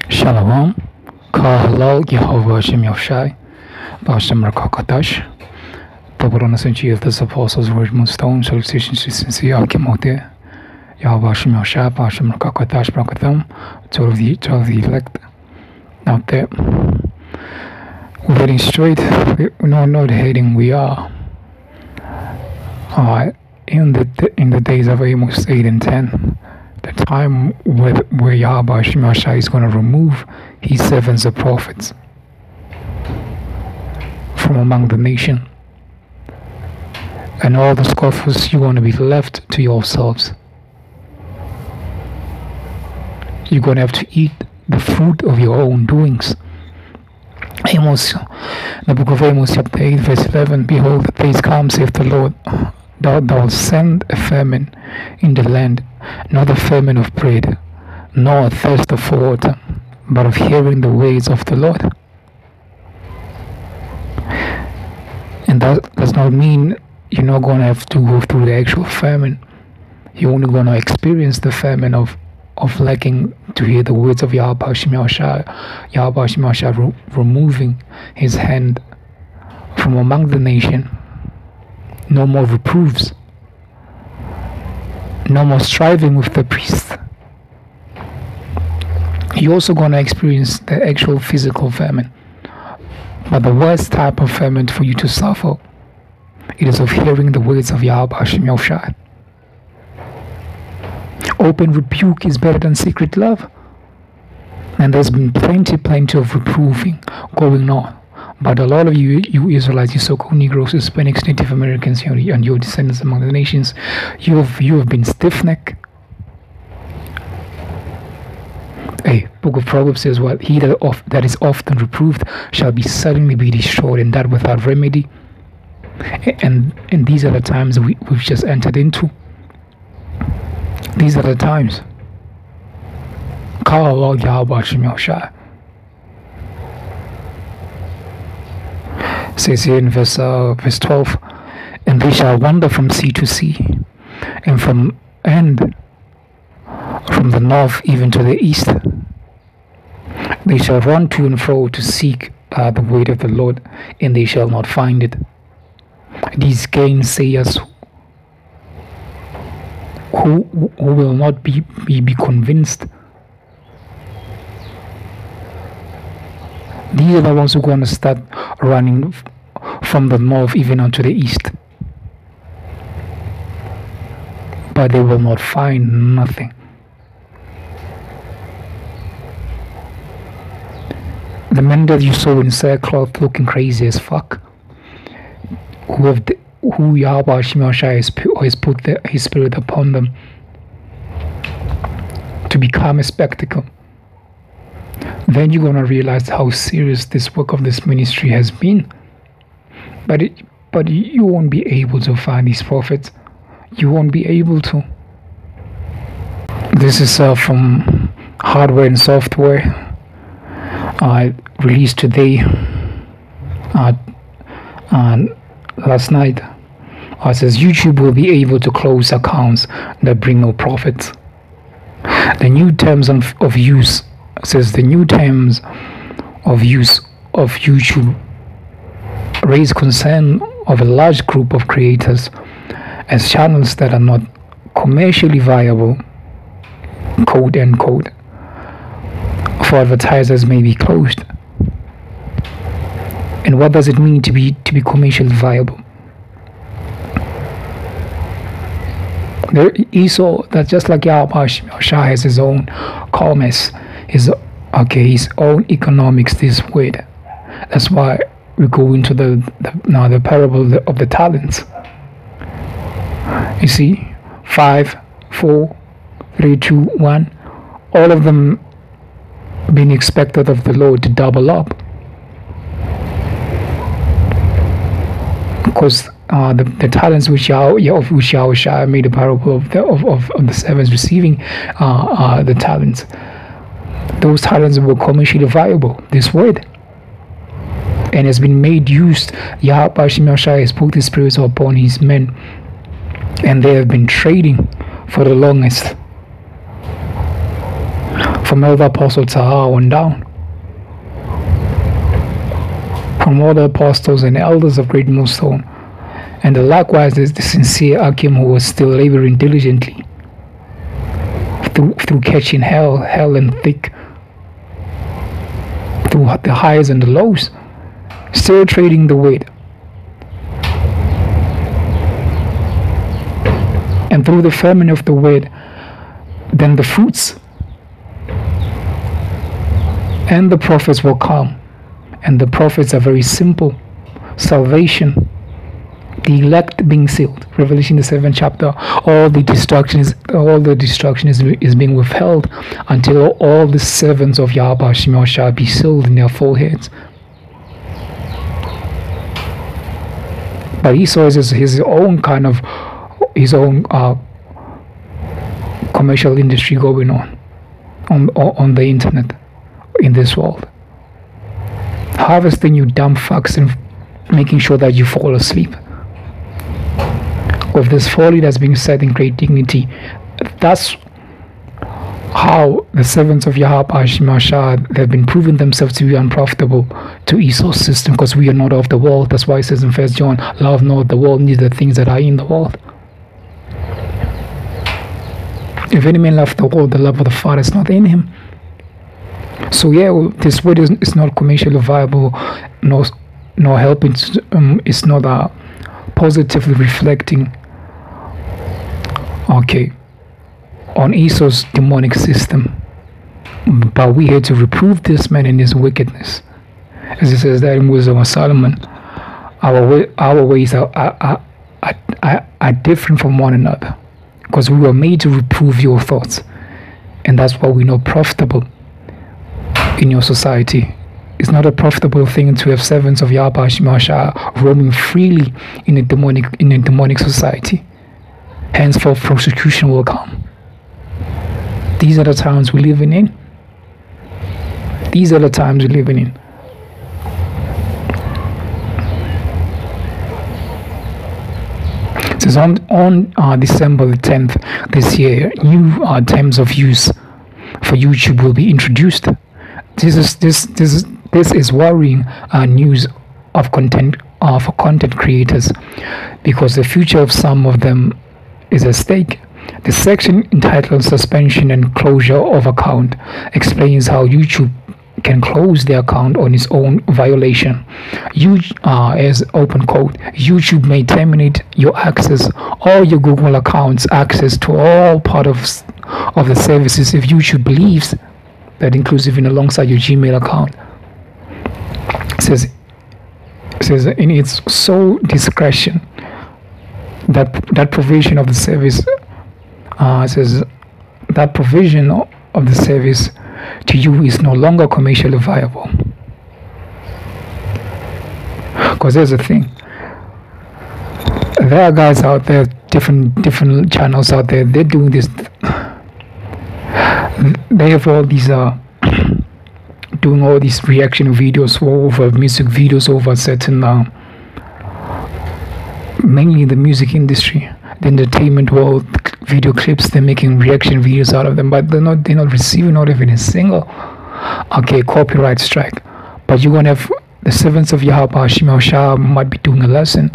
Shalom, Kahalal, Yehovah, Shem Yoshai, Bashem Rakakatash, Babylon Essentially of the Apostles, Word Moonstone, Salutations to Sincere, Alchemote, Yehovah, Shem Yoshai, Bashem Rakakatash, Brakatham, 12 of the elect out there. We're heading straight, we're not heading, we are. In the days of Amos 8 and 10, the time where Yahweh Shemashai is going to remove his servants, the prophets, from among the nation, and all the scoffers, you're going to be left to yourselves. You're going to have to eat the fruit of your own doings. Amos, the book of Amos, chapter 8, verse 11, behold, the days come, saith the Lord, thou wilt send a famine in the land, not a famine of bread, nor a thirst of water, but of hearing the ways of the Lord. And that does not mean you're not going to have to go through the actual famine. You're only going to experience the famine of lacking to hear the words of Yahweh Shemashai removing his hand from among the nation. No more reproofs. No more striving with the priests. You're also going to experience the actual physical famine. But the worst type of famine for you to suffer, it is of hearing the words of Yahweh Shemashai. Open rebuke is better than secret love. And there's been plenty of reproving going on. But a lot of you Israelites, you so-called Negroes, Hispanics, Native Americans, and your descendants among the nations, you have been stiff-necked. Hey, Book of Proverbs says, "Well, he that is often reproved shall be suddenly be destroyed, and that without remedy." And these are the times we've just entered into. These are the times. Call Allah Yahweh Shemashai. Says here in verse 12, and they shall wander from sea to sea, and from the north even to the east. They shall run to and fro to seek the word of the Lord, and they shall not find it. These gainsayers who will not be convinced, these are the ones who are going to start running from the north even onto the east. But they will not find nothing. The men that you saw in sackcloth looking crazy as fuck, who Yahweh Shemashai has put his spirit upon them to become a spectacle. Then you're going to realize how serious this work of this ministry has been. But you won't be able to find these prophets. You won't be able to. This is from Hardware and Software, released today, last night. It says YouTube will be able to close accounts that bring no profits. The new terms of use says the new terms of use of YouTube raise concern of a large group of creators as channels that are not commercially viable, quote unquote, for advertisers may be closed. And what does it mean to be commercially viable? Esau, that's just like Yahweh Shemashai has his own commerce, his own economics, this word. That's why we go into the parable of the talents. You see, 5, 4, 3, 2, 1, all of them being expected of the Lord to double up. Because the talents which Yahweh made a parable of the servants receiving the talents. Those talents were commercially viable, this word, and has been made used. Yahweh Shemashai has put his spirits upon his men, and they have been trading for the longest. from Elder Apostle Taha on down, from all the apostles and elders of Great Millstone, and likewise the sincere Akim who was still laboring diligently through catching hell and thick, through the highs and the lows, still trading the weight, and through the famine of the weight, then the fruits and the prophets will come. And the prophets are very simple: salvation, the elect being sealed. Revelation the 7th chapter. All the destruction is being withheld until all the servants of Yahweh Shemel shall be sealed in their foreheads. But Esau is his own kind of commercial industry going on the internet in this world, harvesting you dumb fucks and making sure that you fall asleep. With this folly that's being said in great dignity, that's how the servants of Yahweh they've been proving themselves to be unprofitable to Esau's system, because we are not of the world. That's why it says in 1 John, love not the world, neither the things that are in the world. If any man love the world, the love of the Father is not in him. So yeah, this word is not commercially viable, nor helping. It's not positively reflecting, on Esau's demonic system. But we here to reprove this man in his wickedness, as it says that in Wisdom of Solomon. Our ways are different from one another, because we were made to reprove your thoughts, and that's why we're not profitable in your society. It's not a profitable thing to have servants of Yahweh Shemashah roaming freely in a demonic society. Henceforth persecution will come. These are the times we're living in. These are the times we're living in. It says on December the 10th this year, new terms of use for YouTube will be introduced. This is worrying news of content for content creators, because the future of some of them is at stake. The section entitled Suspension and Closure of Account explains how YouTube can close the account on its own violation. As open quote, YouTube may terminate your access, all your Google accounts access to all part of the services if YouTube believes that includes even alongside your Gmail account. It says in its sole discretion that provision of the service says that provision of the service to you is no longer commercially viable. Because there's a thing, there are guys out there, different channels out there, they're doing this. They have all these doing all these reaction videos over music videos over certain mainly the music industry, the entertainment world, video clips. They're making reaction videos out of them, but they're not receiving not even a single copyright strike. But you're gonna have the servants of Yahweh Shemel Shah might be doing a lesson,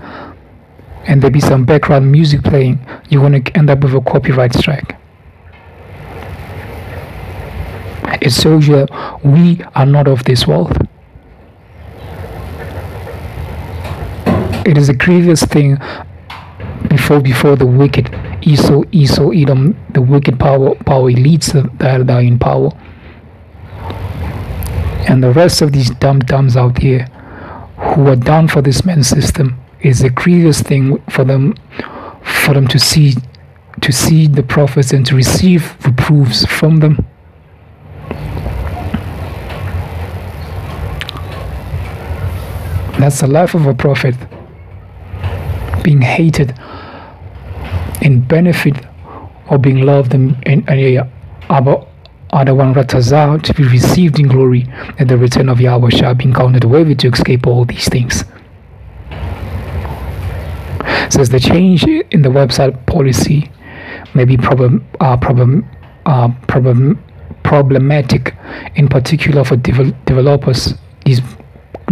and there be some background music playing. You're gonna end up with a copyright strike. It shows you that we are not of this world. It is a grievous thing before the wicked Esau, Edom, the wicked power elites that are in power, and the rest of these dum-dums out here who are down for this man's system. Is a grievous thing for them to see the prophets and to receive reproofs from them. That's the life of a prophet, being hated in benefit or being loved and other one ratazah to be received in glory at the return of Yahweh shall be counted worthy to escape all these things. It says the change in the website policy may be problematic, in particular for developers,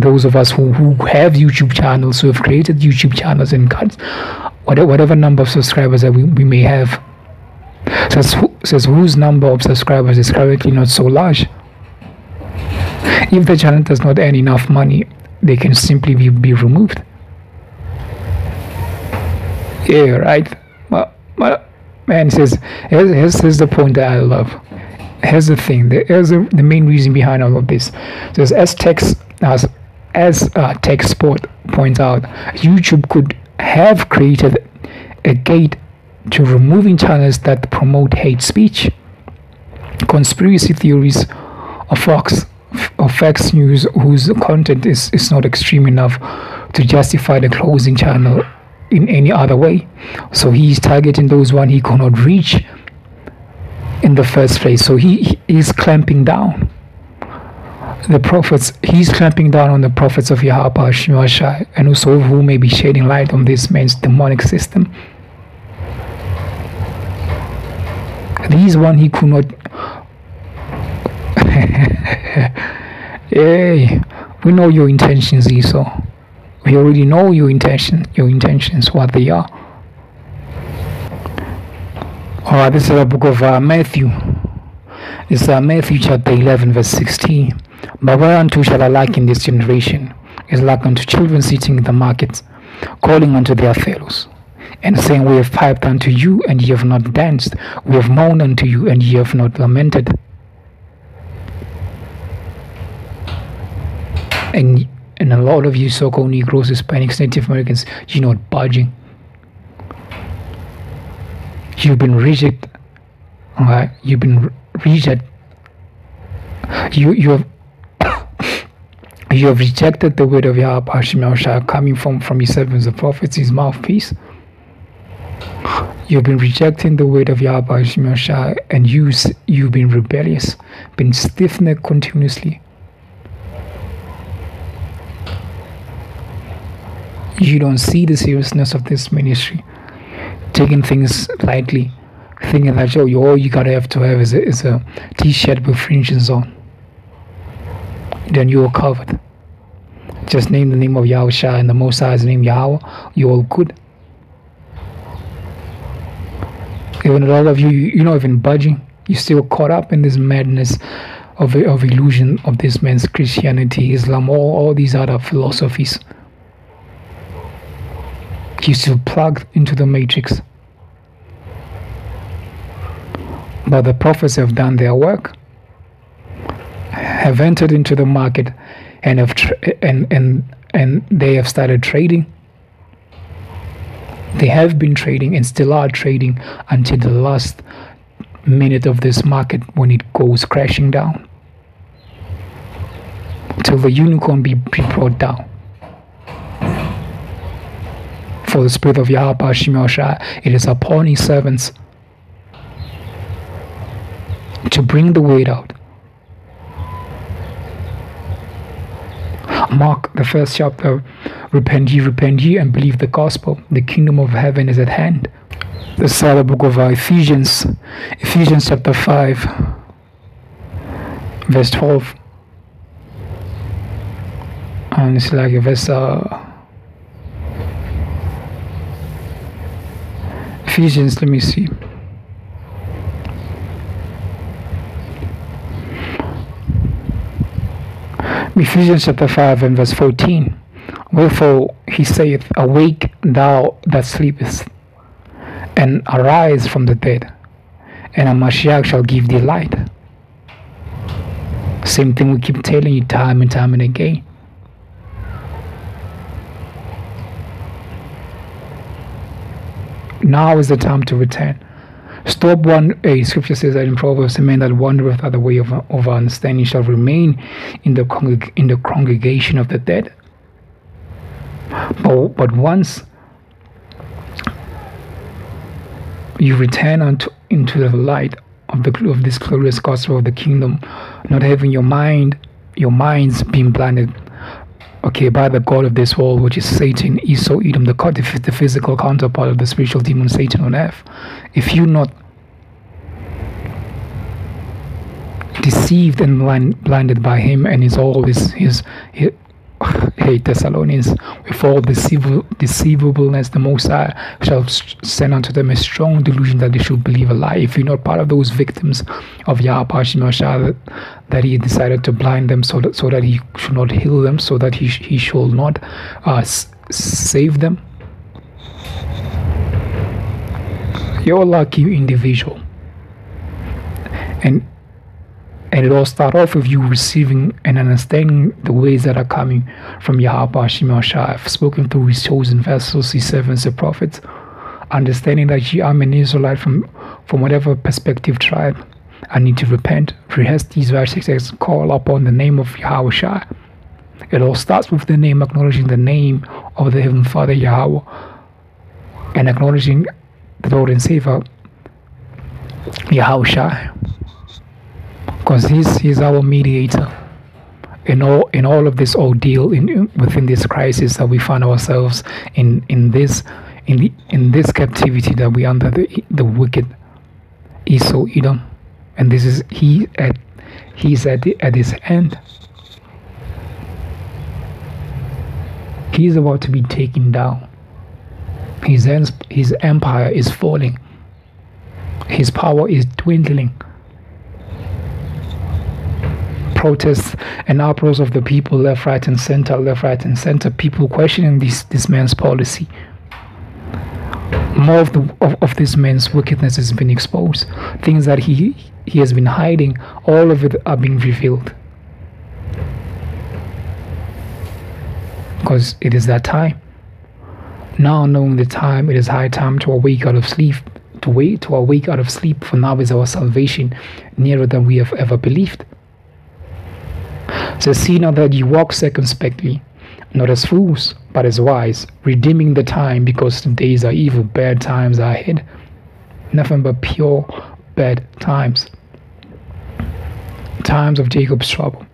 those of us who have YouTube channels, who have created YouTube channels and got whatever number of subscribers that we may have. Says whose number of subscribers is currently not so large. If the channel does not earn enough money, they can simply be removed. Yeah, right. But man, says here's the point that I love. Here's the thing. Here's the main reason behind all of this. Says as Tech Sport points out, YouTube could have created a gate to removing channels that promote hate speech, conspiracy theories, or Fox News whose content is not extreme enough to justify the closing channel in any other way. So he's targeting those one he cannot reach in the first place. So he is clamping down the prophets. He's clamping down on the prophets of YAHAWADAH, and also who may be shedding light on this man's demonic system. These one he could not. Hey, we know your intentions, Esau. We already know your intentions, what they are. Alright, this is the book of Matthew. This is Matthew chapter 11, verse 16. But whereunto shall I liken this generation? Is like unto children sitting in the markets, calling unto their fellows, and saying, We have piped unto you, and ye have not danced. We have mourned unto you, and ye have not lamented. And a lot of you so-called Negroes, Hispanics, Native Americans, you're not budging. You've been rejected. Alright, you've been rejected. You have rejected the word of Yahweh coming from his servants, the prophets, his mouthpiece. You've been rejecting the word of Yahweh, and you've been rebellious, been stiff-necked continuously. You don't see the seriousness of this ministry, taking things lightly, thinking that all you gotta have to have is a t-shirt with fringes on. Then you're covered. Just name the name of Yahweh and the Most High's name Yahweh, you're all good. Even a lot of you're not even budging. You're still caught up in this madness of illusion of this man's Christianity, Islam, all these other philosophies. You're still plugged into the matrix. But the prophets have done their work, have entered into the market, and have and they have started trading. They have been trading and still are trading until the last minute of this market, when it goes crashing down, till the unicorn be brought down. For the spirit of Yahweh, it is upon his servants to bring the word out. Mark, the first chapter, repent ye, and believe the gospel. The kingdom of heaven is at hand. The third book of Ephesians chapter 5, verse 12. And it's like a verse, Ephesians, let me see. Ephesians chapter 5 and verse 14. Wherefore he saith, Awake thou that sleepest, and arise from the dead, and a Mashiach shall give thee light. Same thing we keep telling you time and time and again. Now is the time to return. Stop a scripture says that in Proverbs, a man that wandereth out the way of understanding shall remain in the congregation of the dead. But once you return into the light of this glorious gospel of the kingdom, not having your minds being blinded, by the god of this world, which is Satan, Esau, Edom, the physical counterpart of the spiritual demon Satan on earth. If you deceived and blinded by him and his hey Thessalonians, with all deceivableness, the Most High shall send unto them a strong delusion that they should believe a lie. If you're not part of those victims of YAHAWADAH, that he decided to blind them so that he should not heal them, so that he should not save them, you're a lucky individual. And it all starts off with you receiving and understanding the ways that are coming from YAHAWADAH. I've spoken through his chosen vessels, his servants, the prophets, understanding that I'm an Israelite from whatever perspective, tribe. I need to repent, rehearse these verses, call upon the name of YAHWH. It all starts with the name, acknowledging the name of the Heavenly Father Yahweh, and acknowledging the Lord and Savior YAHWH. Because he's our mediator in all of this ordeal, within this crisis that we find ourselves in this captivity that we under the wicked Esau, Edom, and this is he's at his end. He's about to be taken down. His empire is falling. His power is dwindling. Protests and uproars of the people, left, right, and center. People questioning this man's policy. More of this man's wickedness has been exposed. Things that he has been hiding, all of it are being revealed. Because it is that time. Now knowing the time, it is high time to awake out of sleep. To awake out of sleep, for now is our salvation nearer than we have ever believed. So see now that you walk circumspectly, not as fools, but as wise, redeeming the time, because the days are evil, bad times are ahead. Nothing but pure bad times. Times of Jacob's trouble.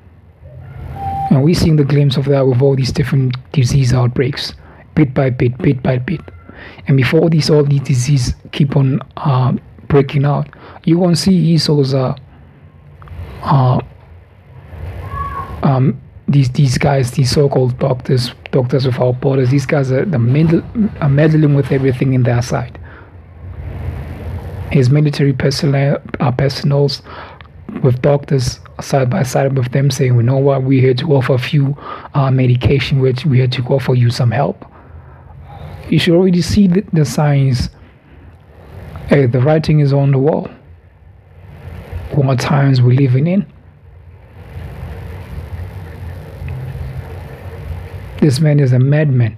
And we're seeing the glimpse of that with all these different disease outbreaks, bit by bit. And before all these diseases keep on breaking out, you won't see Esau's these guys, these so-called doctors without borders. These guys are meddling with everything in their side. His military personals with doctors side by side with them, saying, "We know what, we're here to offer a few medication, which we're here to offer you some help." You should already see the signs. Hey, the writing is on the wall. What times we're living in. This man is a madman.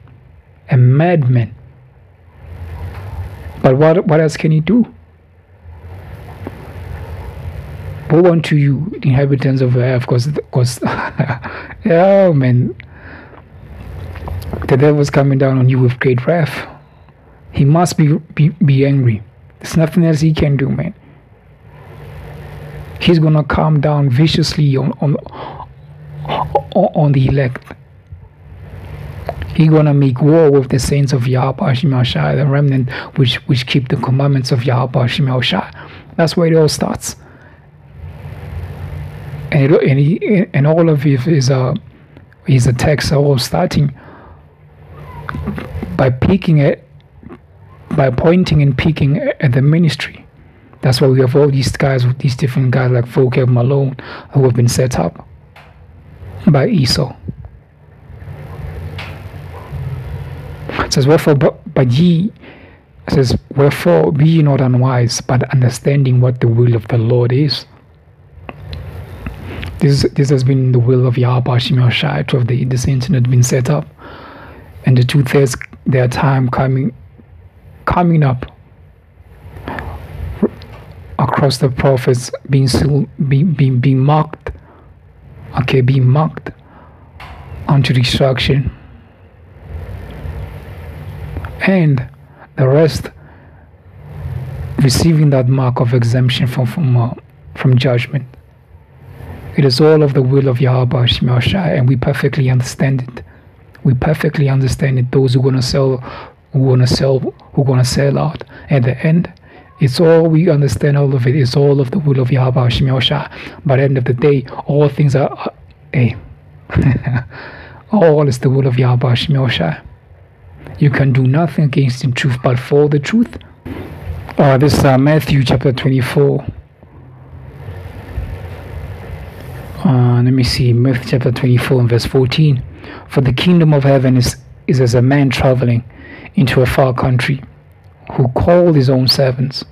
But what else can he do? Woe unto you, the inhabitants of the earth, because oh man, the devil's coming down on you with great wrath. He must be angry. There's nothing else he can do, man. He's gonna come down viciously on the elect. He's gonna make war with the saints of YAHAWADAH, the remnant which keep the commandments of YAHAWADAH. That's where it all starts. And all of it is a text all starting by pointing and peeking at the ministry. That's why we have all these guys, with these different guys like Volker Malone, who have been set up by Esau. It says, wherefore be ye not unwise, but understanding what the will of the Lord is. This has been the will of YAHAWADAH to have this internet been set up, and the truth is their time coming up across the prophets being marked, being marked unto destruction, and the rest receiving that mark of exemption from judgment. It is all of the will of YAHAWADAH, and we perfectly understand it. We perfectly understand it. Those who are gonna sell out at the end, It's all, we understand all of it. It's all of the will of Yahweh Hashem Yahushua. But at the end of the day, all things are all is the will of Yahweh Hashem Yahushua. You can do nothing against the truth but for the truth. This is Matthew chapter 24. Let me see, Matthew chapter 24 and verse 14. For the kingdom of heaven is as a man traveling into a far country, who called his own servants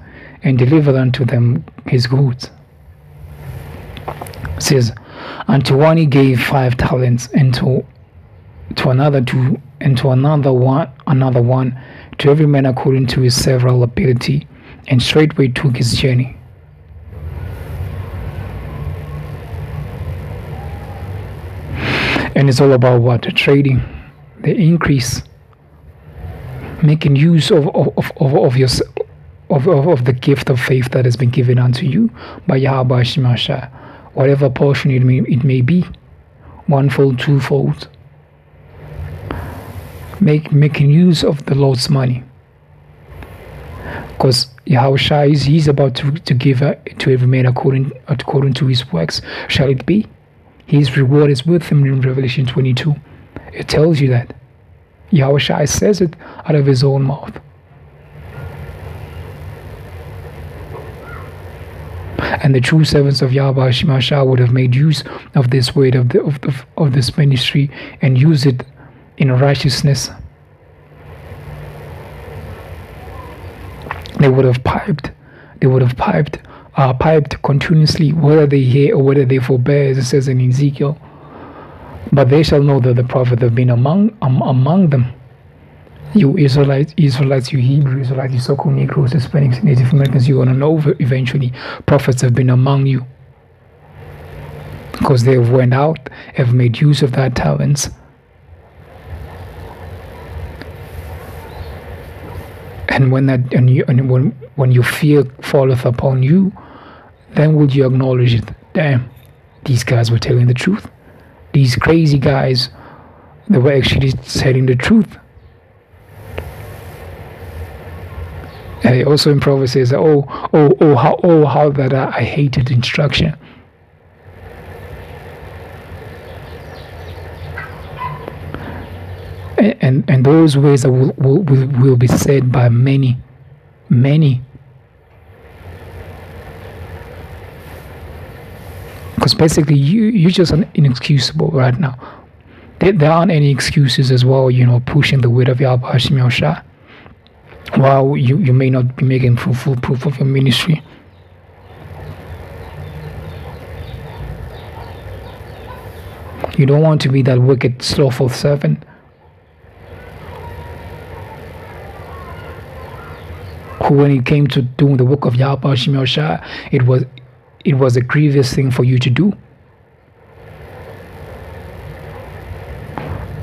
and delivered unto them his goods. It says, unto one he gave 5 talents, and to another 2, and to another one, to every man according to his several ability, and straightway took his journey. And it's all about what? The trading, the increase, making use of the gift of faith that has been given unto you by Yahweh Hashem Yahushua, whatever portion it may be, 1-fold, 2-fold. Making use of the Lord's money, because Yahushua he's about to give to every man according to his works shall it be. His reward is with him in Revelation 22. It tells you that. Yahushua says it out of his own mouth. And the true servants of Yahweh Hashem Yahushua would have made use of this word of this ministry and use it in righteousness. They would have piped continuously, whether they hear or whether they forbear, as it says in Ezekiel. But they shall know that the prophet have been among them. You Israelites, you Hebrew Israelites, you so-called Negroes, Hispanics, Native Americans, you're going to know eventually prophets have been among you, because they have went out, have made use of their talents. And when your fear falleth upon you, then would you acknowledge it? Damn, these guys were telling the truth. These crazy guys, they were actually telling the truth. And also in Proverbs says, how that I hated instruction. And those words that will be said by many. Because basically you're just inexcusable right now. There aren't any excuses as well, pushing the word of Yahweh Hashem Yahushua. While you may not be making full proof of your ministry. You don't want to be that wicked, slothful servant who, when it came to doing the work of Yahweh Hashem Yahushua, it was a grievous thing for you to do.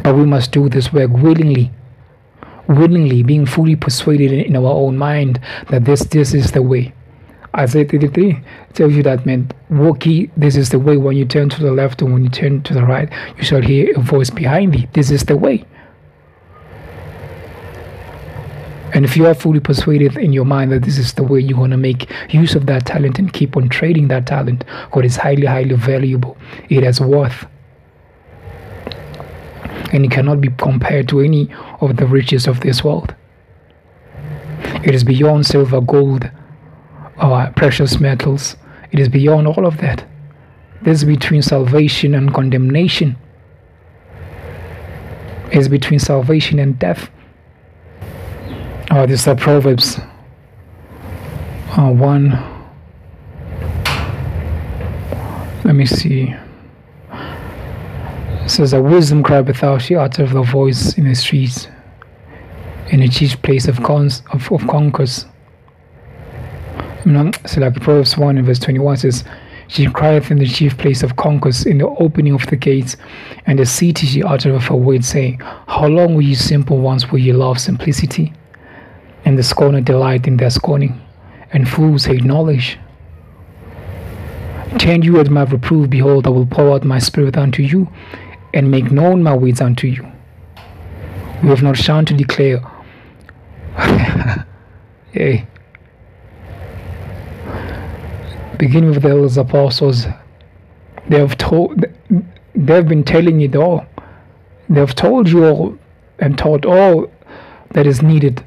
But we must do this work willingly, being fully persuaded in our own mind that this is the way. Isaiah 33 tells you that, man, walk ye, this is the way. When you turn to the left and when you turn to the right, you shall hear a voice behind thee. This is the way. And if you are fully persuaded in your mind that this is the way, you're going to make use of that talent and keep on trading that talent, because it's highly, highly valuable. It has worth. And it cannot be compared to any of the riches of this world. It is beyond silver, gold, or precious metals. It is beyond all of that. This is between salvation and condemnation. It is between salvation and death. This is Proverbs 1. Let me see. It says, a wisdom crieth out, she uttereth the voice in the streets, in the chief place of concourse. So like Proverbs 1 and verse 21 says, she crieth in the chief place of concourse, in the opening of the gates, and the city she uttereth her word, saying, how long will ye simple ones, will ye love simplicity? And the scorner delight in their scorning, and fools hate knowledge. Turn you at my reproof, behold, I will pour out my spirit unto you, and make known my ways unto you. We have not shunned to declare. Hey. beginning with the elders apostles. They've been telling it all. They've told you all and taught all that is needed.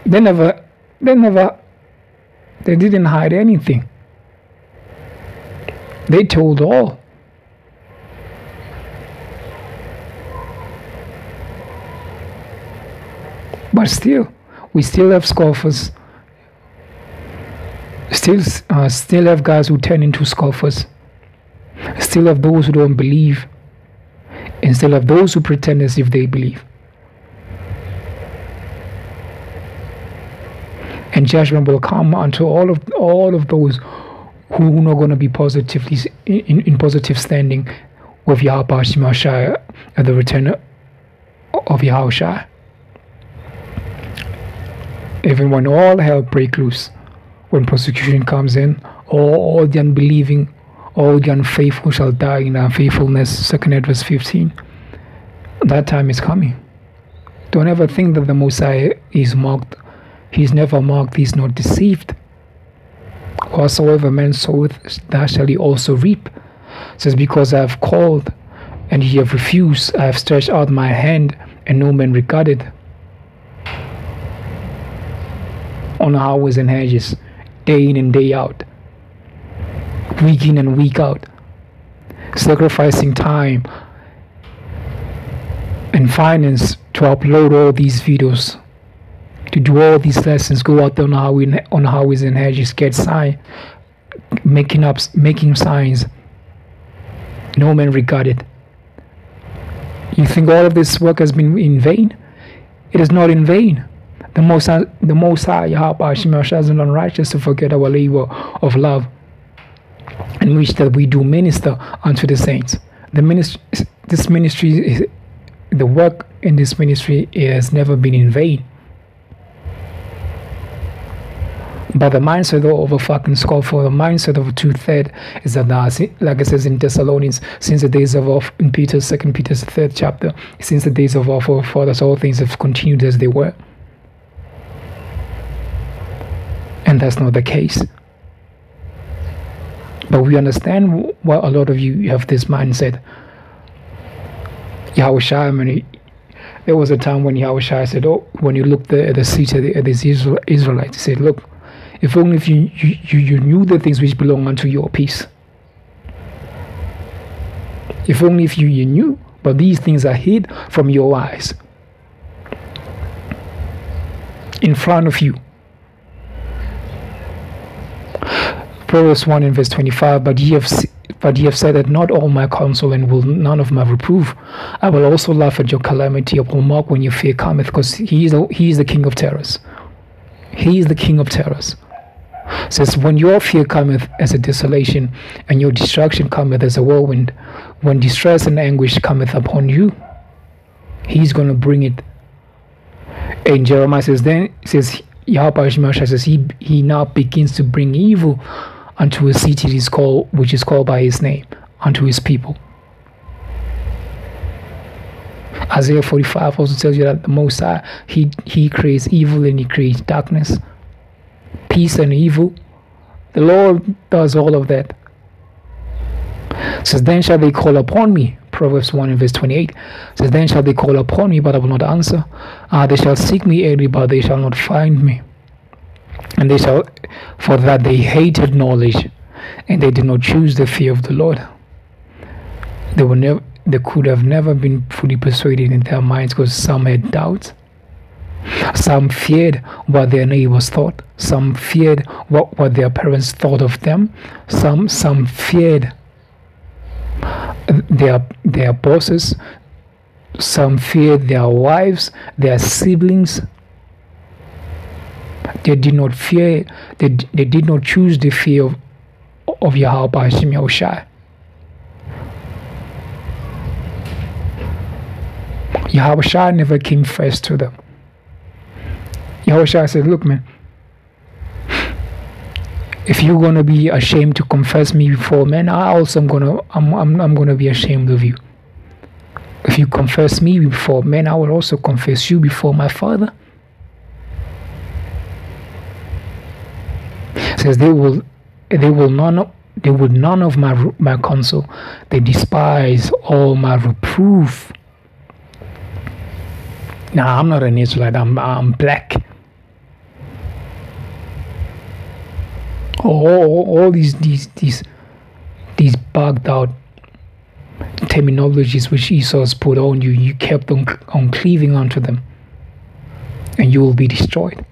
They didn't hide anything. They told all. But still, we still have scoffers. Still have guys who turn into scoffers. Still have those who don't believe, and still have those who pretend as if they believe. And judgment will come unto all of those who are not going to be positively in positive standing with Yahweh at the return of Yahushua. Even when all hell break loose, when persecution comes in, all the unbelieving, all the unfaithful shall die in unfaithfulness. 2 verse 15. That time is coming. Don't ever think that the Messiah is mocked. He's never mocked. He's not deceived. Whatsoever man soweth, that shall he also reap. It says, because I have called, and ye have refused, I have stretched out my hand, and no man regarded. On highways and hedges, day in and day out, week in and week out, sacrificing time and finance to upload all these videos, to do all these lessons, go out there on highways and hedges, get sign, making signs. No man regarded. You think all of this work has been in vain? It is not in vain. The Most High Yahweh is not unrighteous to forget our labor of love, in which that we do minister unto the saints. The work in this ministry has never been in vain. But the mindset of a fucking scoffer, the mindset of a two-third is that, like it says in Thessalonians, since the days of in 2 Peter's 3rd chapter, since the days of our forefathers, all things have continued as they were. And that's not the case. But we understand why a lot of you have this mindset. Yahushua, there was a time when Yahushua said, when you looked at the seat of these Israelites, he said, look, if only if you knew the things which belong unto your peace. If only if you knew, but these things are hid from your eyes, in front of you. Proverbs 1 in verse 25, but ye have said that not all my counsel and will none of my reproof. I will also laugh at your calamity. I will mock when your fear cometh, because he is the king of terrors. He is the king of terrors. It says, when your fear cometh as a desolation, and your destruction cometh as a whirlwind, when distress and anguish cometh upon you, he's going to bring it. And Jeremiah says, then it says, Yahweh says he now begins to bring evil unto a city which is called by his name, unto his people. Isaiah 45 also tells you that the Most High, he creates evil and he creates darkness, peace and evil. The Lord does all of that. It says, then shall they call upon me. Proverbs 1 in verse 28 says, then shall they call upon me, but I will not answer. They shall seek me early, but they shall not find me. And they shall, for that they hated knowledge, and they did not choose the fear of the Lord. They could have never been fully persuaded in their minds, because some had doubts. Some feared what their neighbors thought. Some feared what their parents thought of them. Some feared their bosses. Some feared their wives, their siblings. They did not fear. They did not choose the fear of Yahweh Shai. Yahweh Shai never came first to them. Yahweh Shai said, look, man, if you're gonna be ashamed to confess me before men, I also I'm gonna be ashamed of you. If you confess me before men, I will also confess you before my Father. It says they would none of my counsel. They despise all my reproof. Now I'm not an Israelite. I'm black. All these bugged out terminologies which Esau has put on you, you kept on cleaving onto them, and you will be destroyed.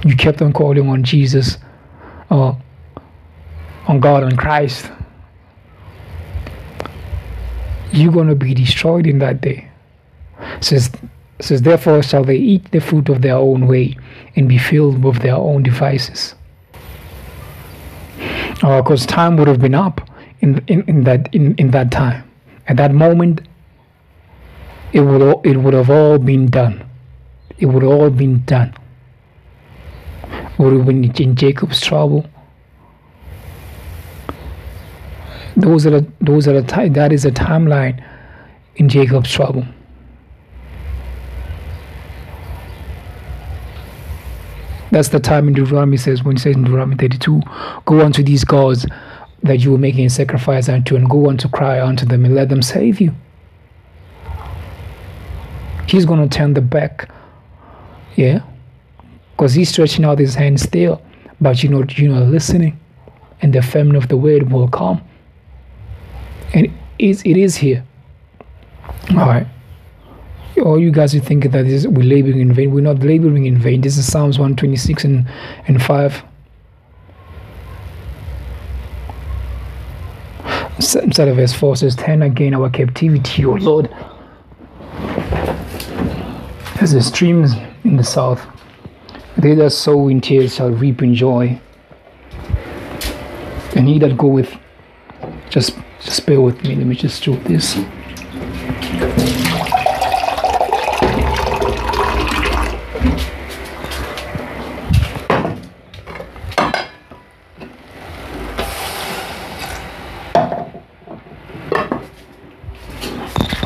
You kept on calling on Jesus, on God and Christ. You're going to be destroyed in that day. It says, therefore shall they eat the fruit of their own way and be filled with their own devices. Because time would have been up in that time. At that moment, it would have all been done. It would have all been done. Would have been in Jacob's trouble. That is a timeline in Jacob's trouble. That's the time in Deuteronomy says, when it says in Deuteronomy 32, go unto these gods that you were making a sacrifice unto, and go unto cry unto them, and let them save you. He's going to turn the back, yeah, because he's stretching out his hand still, but you're not listening, and the famine of the word will come, and it is here. All right. All you guys are thinking that we're laboring in vain. We're not laboring in vain. This is Psalms 126 and 5. Instead of verse 4 says, turn again our captivity, O Lord, as the streams in the south. They that sow in tears shall reap in joy. And he that goeth, just bear with me. Let me just do this.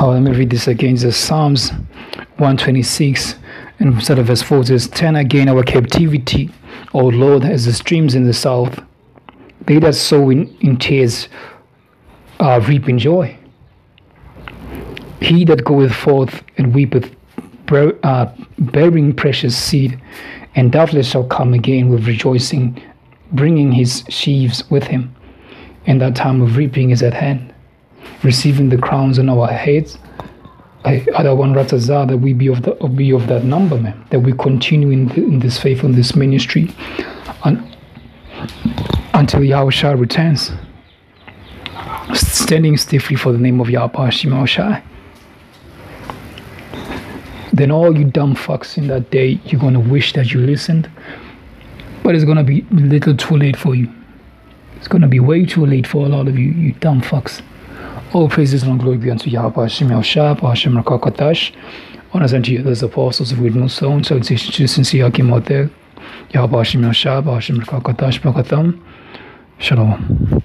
Let me read this again. It's Psalms 126 and instead of verse 4 it says, turn again our captivity, O Lord, as the streams in the south. They that sow in tears reap in joy. He that goeth forth and weepeth, bearing precious seed, and doubtless shall come again with rejoicing, bringing his sheaves with him. And that time of reaping is at hand, receiving the crowns on our heads. Other one Ratazah, that we be of that number, man. That we continue in this faith, in this ministry, until Yahushua returns, standing stiffly for the name of Yahweh Shemashai. Then all you dumb fucks in that day, you're gonna wish that you listened, but it's gonna be a little too late for you. It's gonna be way too late for a lot of you, you dumb fucks. All praises and glory be unto Yahweh Shemashai, Hashem Rakakatash. Honors unto you, those apostles of Wisdom Sound, so it's sincere Akimote, Yahweh Shemashai, Hashem Rakakatash, Pakatam. Shalom.